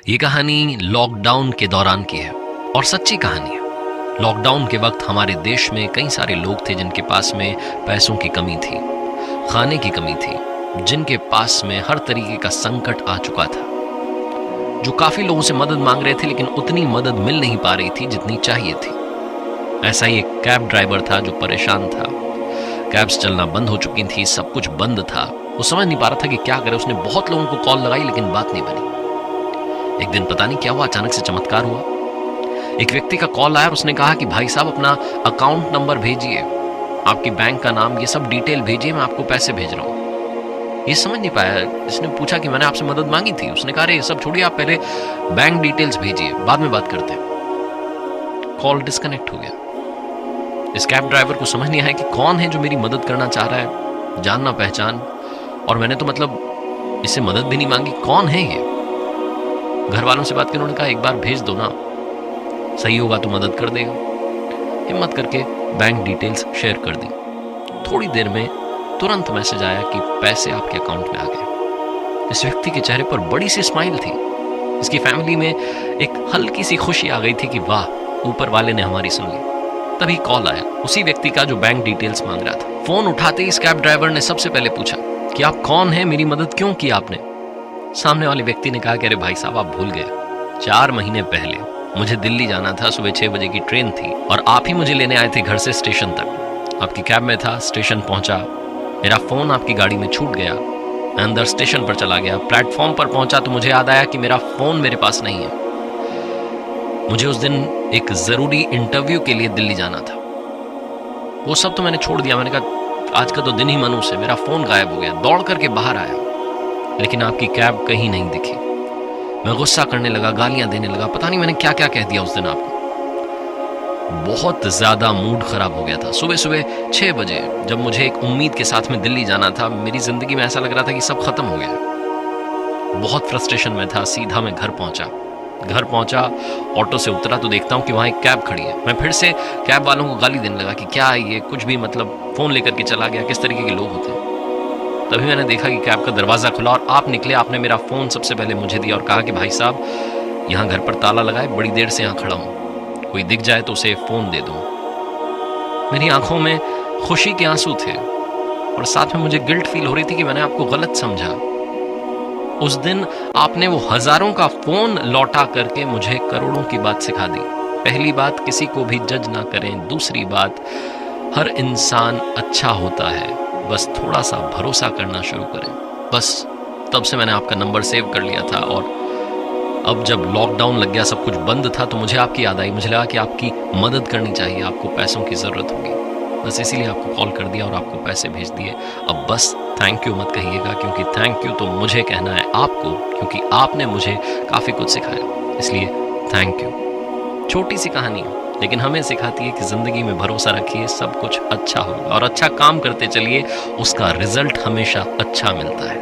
ये कहानी लॉकडाउन के दौरान की है और सच्ची कहानी है। लॉकडाउन के वक्त हमारे देश में कई सारे लोग थे जिनके पास में पैसों की कमी थी, खाने की कमी थी, जिनके पास में हर तरीके का संकट आ चुका था, जो काफी लोगों से मदद मांग रहे थे लेकिन उतनी मदद मिल नहीं पा रही थी जितनी चाहिए थी। ऐसा ही एक कैब ड्राइवर था जो परेशान था। कैब्स चलना बंद हो चुकी थी, सब कुछ बंद था। वो समझ नहीं पा रहा था कि क्या करे। उसने बहुत लोगों को कॉल लगाई लेकिन बात नहीं बनी। एक दिन पता नहीं क्या हुआ, अचानक से चमत्कार हुआ। एक व्यक्ति का कॉल आया और उसने कहा कि भाई साहब अपना अकाउंट नंबर भेजिए, आपकी बैंक का नाम, ये सब डिटेल भेजिए, मैं आपको पैसे भेज रहा हूँ। ये समझ नहीं पाया। इसने पूछा कि मैंने आपसे मदद मांगी थी। उसने कहा अरे ये सब छोड़िए, आप पहले बैंक डिटेल्स भेजिए, बाद में बात करते हैं। कॉल डिस्कनेक्ट हो गया। इस कैब ड्राइवर को समझ नहीं आया कि कौन है जो मेरी मदद करना चाह रहा है, जान ना पहचान, और मैंने तो मतलब इससे मदद भी नहीं मांगी, कौन है ये। घर वालों से बात की, उन्होंने कहा एक बार भेज दो ना, सही होगा तो मदद कर देगा। हिम्मत करके बैंक डिटेल्स शेयर कर दी। थोड़ी देर में तुरंत मैसेज आया कि पैसे आपके अकाउंट में आ गए। इस व्यक्ति के चेहरे पर बड़ी सी स्माइल थी। इसकी फैमिली में एक हल्की सी खुशी आ गई थी कि वाह, ऊपर वाले ने हमारी सुन ली। तभी कॉल आया उसी व्यक्ति का जो बैंक डिटेल्स मांग रहा था। फोन उठाते ही इस कैब ड्राइवर ने सबसे पहले पूछा कि आप कौन हैं, मेरी मदद क्यों की आपने। सामने वाले व्यक्ति ने कहा कि अरे भाई साहब, आप भूल गए, 4 महीने पहले मुझे दिल्ली जाना था, सुबह 6 बजे की ट्रेन थी और आप ही मुझे लेने आए थे घर से स्टेशन तक। आपकी कैब में था, स्टेशन पहुंचा, मेरा फोन आपकी गाड़ी में छूट गया, मैं अंदर स्टेशन पर चला गया, प्लेटफॉर्म पर पहुंचा तो मुझे याद आया कि मेरा फोन मेरे पास नहीं है। मुझे उस दिन एक जरूरी इंटरव्यू के लिए दिल्ली जाना था। वो सब तो मैंने छोड़ दिया। मैंने कहा आज का तो दिन ही मनूस है, मेरा फोन गायब हो गया। दौड़ करके बाहर आया लेकिन आपकी कैब कहीं नहीं दिखी। मैं गुस्सा करने लगा, गालियां देने लगा, पता नहीं मैंने क्या क्या कह दिया उस दिन आपको। बहुत ज्यादा मूड खराब हो गया था। सुबह सुबह 6 बजे जब मुझे एक उम्मीद के साथ में दिल्ली जाना था, मेरी जिंदगी में ऐसा लग रहा था कि सब खत्म हो गया। बहुत फ्रस्ट्रेशन में था। सीधा मैं घर पहुंचा, ऑटो से उतरा तो देखता हूं कि वहां एक कैब खड़ी है। मैं फिर से कैब वालों को गाली देने लगा कि क्या ये कुछ भी मतलब फोन लेकर के चला गया, किस तरीके के लोग होते हैं। तभी मैंने देखा कि कैब का दरवाजा खुला और आप निकले। आपने मेरा फोन सबसे पहले मुझे दिया और कहा कि भाई साहब, यहाँ घर पर ताला लगा है, बड़ी देर से यहाँ खड़ा हूँ, कोई दिख जाए तो उसे फोन दे दो। मेरी आंखों में खुशी के आंसू थे और साथ में मुझे गिल्ट फील हो रही थी कि मैंने आपको गलत समझा। उस दिन आपने वो हजारों का फोन लौटा करके मुझे करोड़ों की बात सिखा दी। पहली बात, किसी को भी जज ना करें। दूसरी बात, हर इंसान अच्छा होता है, बस थोड़ा सा भरोसा करना शुरू करें। बस तब से मैंने आपका नंबर सेव कर लिया था और अब जब लॉकडाउन लग गया, सब कुछ बंद था, तो मुझे आपकी याद आई। मुझे लगा कि आपकी मदद करनी चाहिए, आपको पैसों की ज़रूरत होगी। बस इसीलिए आपको कॉल कर दिया और आपको पैसे भेज दिए। अब बस थैंक यू मत कहिएगा, क्योंकि थैंक यू तो मुझे कहना है आपको, क्योंकि आपने मुझे काफ़ी कुछ सिखाया। इसलिए थैंक यू। छोटी सी कहानी है लेकिन हमें सिखाती है कि ज़िंदगी में भरोसा रखिए, सब कुछ अच्छा होगा और अच्छा काम करते चलिए, उसका रिजल्ट हमेशा अच्छा मिलता है।